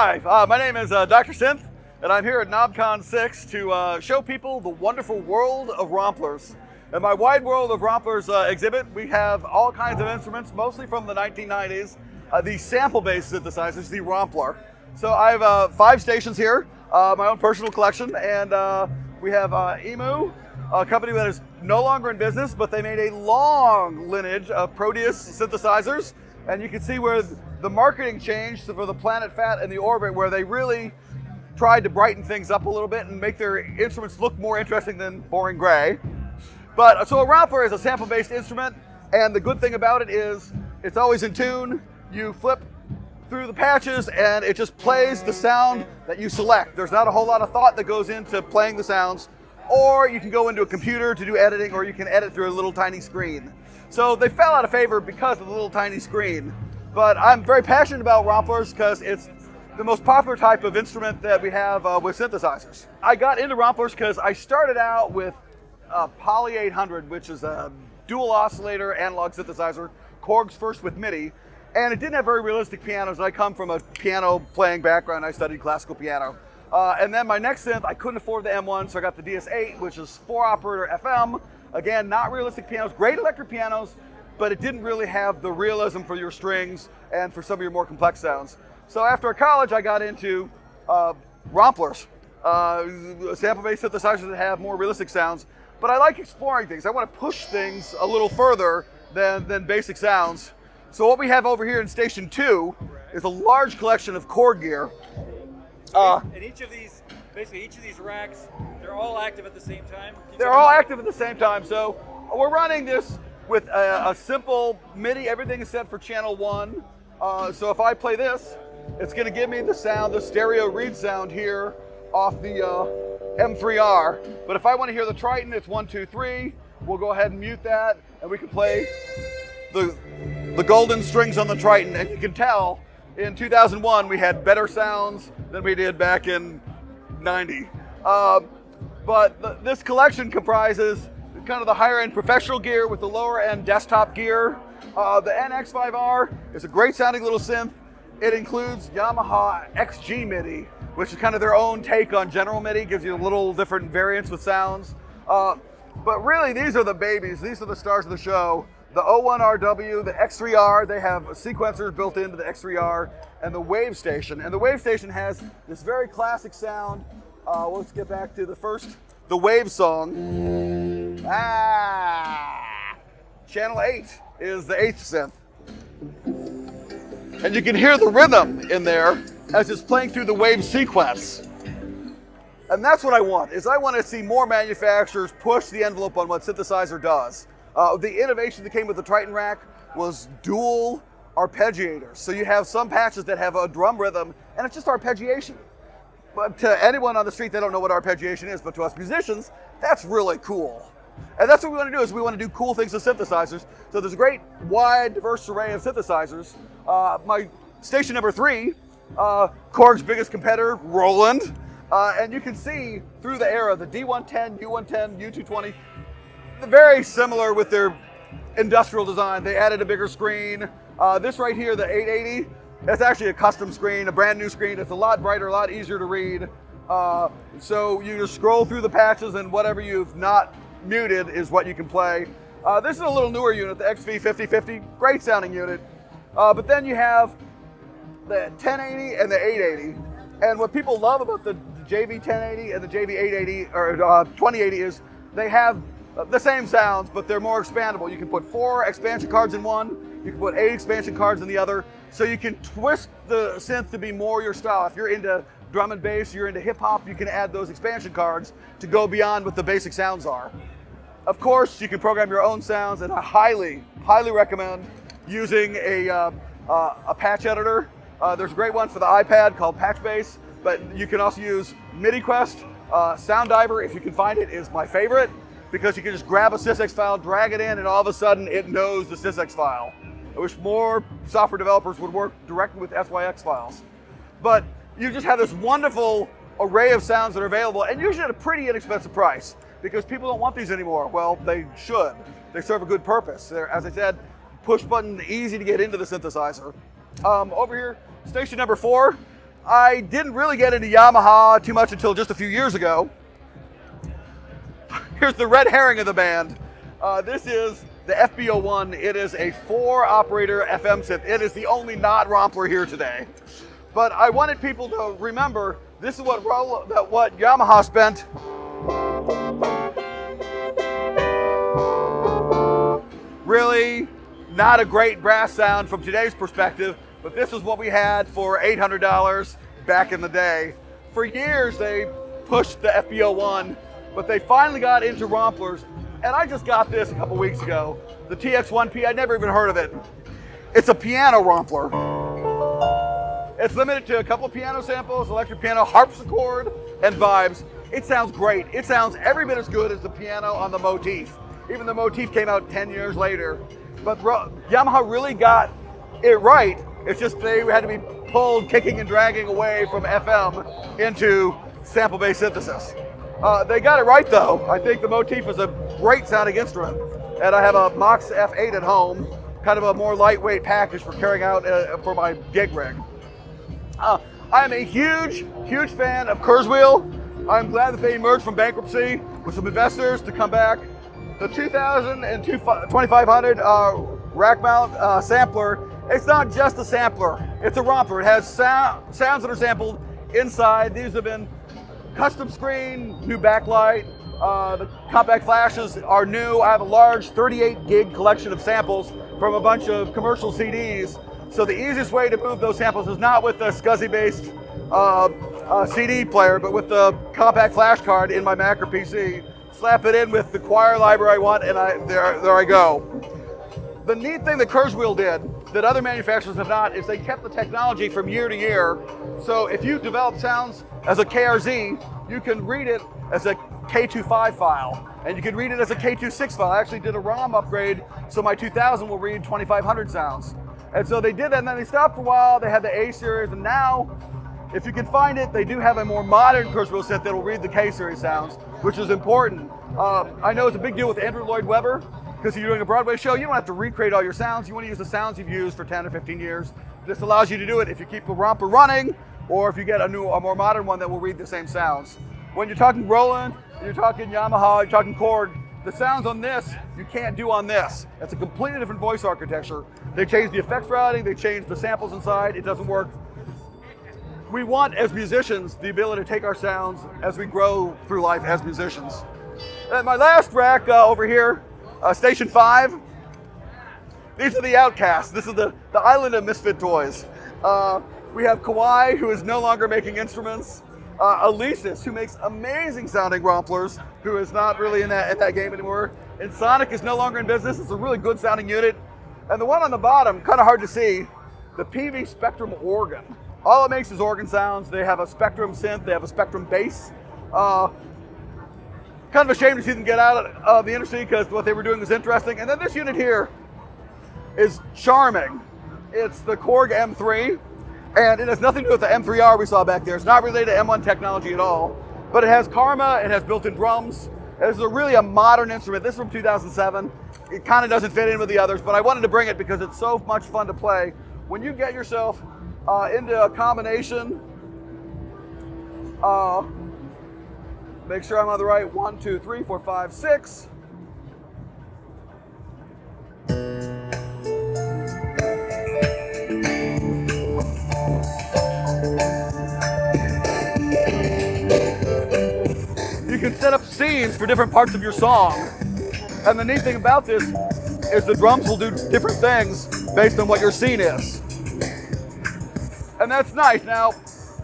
Hi, my name is Dr. Synth, and I'm here at Knobcon 6 to show people the wonderful world of ROMplers. In my Wide World of ROMplers exhibit, we have all kinds of instruments, mostly from the 1990s, the sample-based synthesizers, the ROMpler. So I have 5 stations here, my own personal collection, and we have Emu, a company that is no longer in business, but they made a long lineage of Proteus synthesizers, and you can see where the marketing changed for the Planet Fat and the Orbit, where they really tried to brighten things up a little bit and make their instruments look more interesting than boring gray. But so a ROMpler is a sample-based instrument, and the good thing about it is it's always in tune. You flip through the patches and it just plays the sound that you select. There's not a whole lot of thought that goes into playing the sounds, or you can go into a computer to do editing, or you can edit through a little tiny screen. So they fell out of favor because of the little tiny screen. But I'm very passionate about ROMplers because it's the most popular type of instrument that we have with synthesizers. I got into ROMplers because I started out with Poly 800, which is a dual oscillator analog synthesizer, Korg's first with MIDI, and it didn't have very realistic pianos. I come from a piano playing background. I studied classical piano. And then my next synth, I couldn't afford the M1, so I got the DS8, which is 4-operator FM. Again, not realistic pianos, great electric pianos, but it didn't really have the realism for your strings and for some of your more complex sounds. So after college, I got into ROMplers, sample-based synthesizers that have more realistic sounds. But I like exploring things. I want to push things a little further than basic sounds. So what we have over here in Station 2 is a large collection of Korg gear. And each of these racks, they're all active at the same time? They're all active at the same time. So we're running this with a simple MIDI. Everything is set for channel 1. So if I play this, it's going to give me the sound, the stereo read sound here off the M3R. But if I want to hear the Triton, it's 1, 2, 3. We'll go ahead and mute that, and we can play the golden strings on the Triton. And you can tell in 2001 we had better sounds than we did back in 90. But this collection comprises kind of the higher end professional gear with the lower end desktop gear. The NX5R is a great sounding little synth. It includes Yamaha XG MIDI, which is kind of their own take on general MIDI, gives you a little different variants with sounds. But really, these are the babies. These are the stars of the show. The O1RW, the X3R, they have sequencers built into the X3R, and the Wave Station. And the Wave Station has this very classic sound. Let's get back to the Wave song. Channel 8 is the 8th synth. And you can hear the rhythm in there as it's playing through the wave sequence. And that's what I want, is I want to see more manufacturers push the envelope on what synthesizer does. The innovation that came with the Triton rack was dual arpeggiators. So you have some patches that have a drum rhythm, and it's just arpeggiation. But to anyone on the street, they don't know what arpeggiation is, but to us musicians, that's really cool. And that's what we want to do, is we want to do cool things with synthesizers. So there's a great wide, diverse array of synthesizers. My station number 3, Korg's biggest competitor, Roland. And you can see through the era, the D110, U110, U220, very similar with their industrial design. They added a bigger screen. This right here, the 880, that's actually a custom screen, a brand new screen. It's a lot brighter, a lot easier to read. So you just scroll through the patches, and whatever you've not muted is what you can play. This is a little newer unit, the XV5050, great sounding unit. But then you have the 1080 and the 880. And what people love about the JV1080 and the JV880 or 2080 is they have the same sounds, but they're more expandable. You can put 4 expansion cards in one, you can put 8 expansion cards in the other, so you can twist the synth to be more your style. If you're into drum and bass, you're into hip hop, you can add those expansion cards to go beyond what the basic sounds are. Of course, you can program your own sounds, and I highly, highly recommend using a patch editor. There's a great one for the iPad called Patchbase, but you can also use MIDI-Quest. Sound Diver, if you can find it, is my favorite, because you can just grab a sysx file, drag it in, and all of a sudden it knows the sysx file. I wish more software developers would work directly with SYX files. But you just have this wonderful array of sounds that are available, and usually at a pretty inexpensive price, because people don't want these anymore. Well, they should. They serve a good purpose. They're, as I said, push button, easy to get into the synthesizer. Over here, station number 4, I didn't really get into Yamaha too much until just a few years ago. Here's the red herring of the band. This is the FB01. It is a 4-operator FM synth. It is the only not ROMpler here today. But I wanted people to remember this is what Yamaha spent really not a great brass sound from today's perspective, but this is what we had for $800 back in the day. For years they pushed the FB01, but they finally got into ROMplers, and I just got this a couple weeks ago. The TX1P, I'd never even heard of it. It's a piano ROMpler. It's limited to a couple of piano samples, electric piano, harpsichord, and vibes. It sounds great. It sounds every bit as good as the piano on the Motif. Even the Motif came out 10 years later. But Yamaha really got it right. It's just they had to be pulled kicking and dragging away from FM into sample-based synthesis. They got it right though. I think the Motif is a great sounding instrument. And I have a Mox F8 at home, kind of a more lightweight package for carrying out for my gig rig. I am a huge fan of Kurzweil. I'm glad that they emerged from bankruptcy with some investors to come back. The 2000 and 2500 rack mount sampler, it's not just a sampler, it's a ROMpler. It has sounds that are sampled inside. These have been custom screen, new backlight. The compact flashes are new. I have a large 38 gig collection of samples from a bunch of commercial CDs. So the easiest way to move those samples is not with the SCSI-based CD player, but with the compact flash card in my Mac or PC. Slap it in with the choir library I want, and there I go. The neat thing that Kurzweil did that other manufacturers have not is they kept the technology from year to year. So if you develop sounds as a KRZ, you can read it as a K25 file, and you can read it as a K26 file. I actually did a ROM upgrade, so my 2000 will read 2500 sounds. And so they did that, and then they stopped for a while. They had the A series, and now, if you can find it, they do have a more modern Kurzweil set that will read the K series sounds, which is important. I know it's a big deal with Andrew Lloyd Webber, because if you're doing a Broadway show, you don't have to recreate all your sounds. You want to use the sounds you've used for 10 or 15 years. This allows you to do it if you keep the ROMpler running, or if you get a more modern one that will read the same sounds. When you're talking Roland, you're talking Yamaha, you're talking Korg, the sounds on this, you can't do on this. It's a completely different voice architecture. They changed the effects routing, they changed the samples inside, it doesn't work. We want, as musicians, the ability to take our sounds as we grow through life as musicians. And my last rack over here, Station 5, these are the outcasts. This is the island of misfit toys. We have Kawai, who is no longer making instruments. Alesis, who makes amazing sounding ROMplers, who is not really in that game anymore. And Sonic is no longer in business. It's a really good sounding unit. And the one on the bottom, kind of hard to see, the PV Spectrum organ. All it makes is organ sounds. They have a Spectrum synth, they have a Spectrum bass. Kind of a shame to see them get out of the industry because what they were doing was interesting. And then this unit here is charming. It's the Korg M3. And it has nothing to do with the M3R we saw back there. It's not related to M1 technology at all. But it has Karma, it has built-in drums. It's really a modern instrument. This is from 2007. It kind of doesn't fit in with the others, but I wanted to bring it because it's so much fun to play. When you get yourself into a combination, make sure I'm on the right, 1, 2, 3, 4, 5, 6. You can set up scenes for different parts of your song. And the neat thing about this is the drums will do different things based on what your scene is. And that's nice. Now,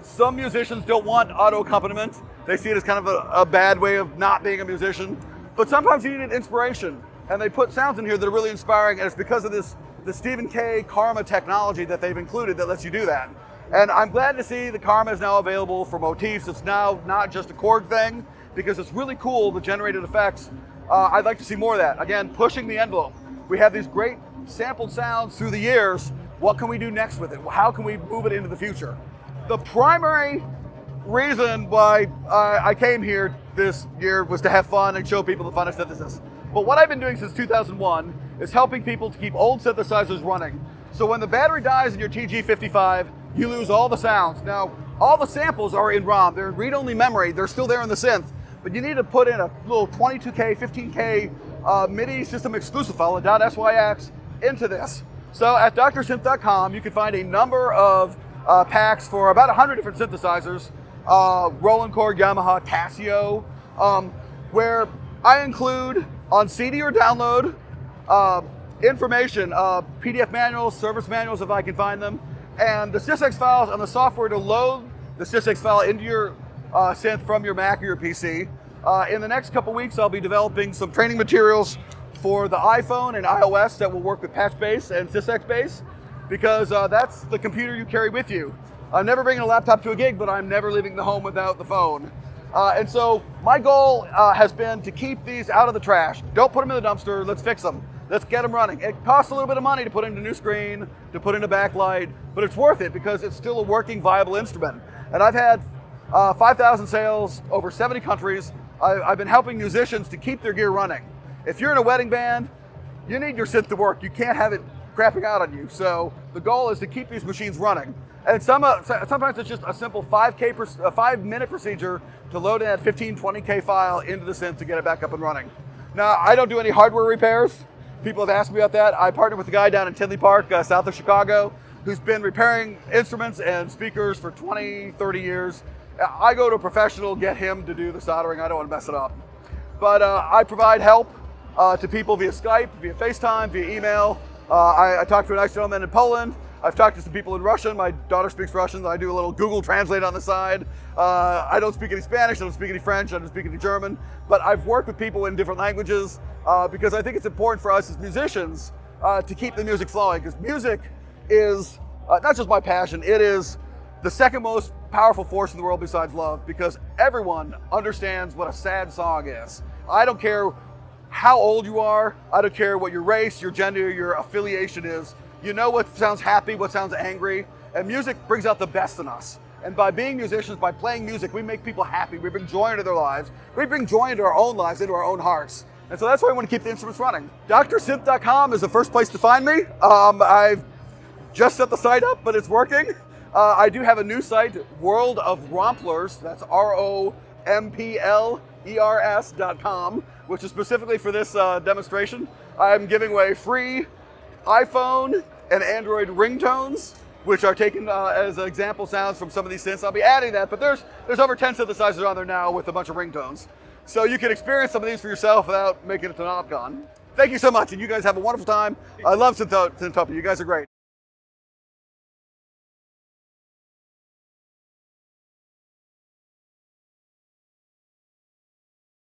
some musicians don't want auto accompaniment. They see it as kind of a bad way of not being a musician. But sometimes you need inspiration. And they put sounds in here that are really inspiring, and it's because of the Stephen K. Karma technology that they've included that lets you do that. And I'm glad to see the Karma is now available for motifs. It's now not just a Korg thing, because it's really cool, the generated effects. I'd like to see more of that. Again, pushing the envelope. We have these great sampled sounds through the years. What can we do next with it? How can we move it into the future? The primary reason why I came here this year was to have fun and show people the fun of synthesis. But what I've been doing since 2001 is helping people to keep old synthesizers running. So when the battery dies in your TG55, you lose all the sounds. Now, all the samples are in ROM. They're in read-only memory. They're still there in the synth, but you need to put in a little 22K, 15K MIDI system exclusive file, a .syx, into this. So at drsynth.com, you can find a number of packs for about 100 different synthesizers, Roland, Korg, Yamaha, Casio, where I include on CD or download information, PDF manuals, service manuals if I can find them, and the SysX files and the software to load the SysX file into your synth from your Mac or your PC. In the next couple weeks, I'll be developing some training materials for the iPhone and iOS that will work with patch bass and SysX bass, because that's the computer you carry with you. I'm never bringing a laptop to a gig, but I'm never leaving the home without the phone. And so my goal has been to keep these out of the trash. Don't put them in the dumpster, let's fix them. Let's get them running. It costs a little bit of money to put in a new screen, to put in a backlight, but it's worth it because it's still a working, viable instrument. And I've had 5,000 sales, over 70 countries. I've been helping musicians to keep their gear running. If you're in a wedding band, you need your synth to work. You can't have it crapping out on you. So the goal is to keep these machines running. And sometimes it's just a simple 5-minute procedure to load in that 15, 20K file into the synth to get it back up and running. Now, I don't do any hardware repairs. People have asked me about that. I partnered with a guy down in Tinley Park, south of Chicago, who's been repairing instruments and speakers for 20, 30 years. I go to a professional, get him to do the soldering. I don't want to mess it up. But I provide help to people via Skype, via FaceTime, via email. I talked to a nice gentleman in Poland. I've talked to some people in Russian. My daughter speaks Russian. I do a little Google Translate on the side. I don't speak any Spanish. I don't speak any French. I don't speak any German. But I've worked with people in different languages because I think it's important for us as musicians to keep the music flowing. Because music is not just my passion. It is the second most powerful force in the world besides love, because everyone understands what a sad song is. I don't care how old you are. I don't care what your race, your gender, your affiliation is. You know what sounds happy, what sounds angry, and music brings out the best in us. And by being musicians, by playing music, we make people happy. We bring joy into their lives. We bring joy into our own lives, into our own hearts. And so that's why I want to keep the instruments running. drsynth.com is the first place to find me. I've just set the site up, but it's working. I do have a new site, World of ROMplers. That's ROMplers.com, which is specifically for this demonstration. I'm giving away free iPhone and Android ringtones, which are taken as example sounds from some of these synths. I'll be adding that, but there's over 10 synthesizers on there now with a bunch of ringtones. So you can experience some of these for yourself without making it to Knobcon. Thank you so much, and you guys have a wonderful time. I love Synthopia. You guys are great.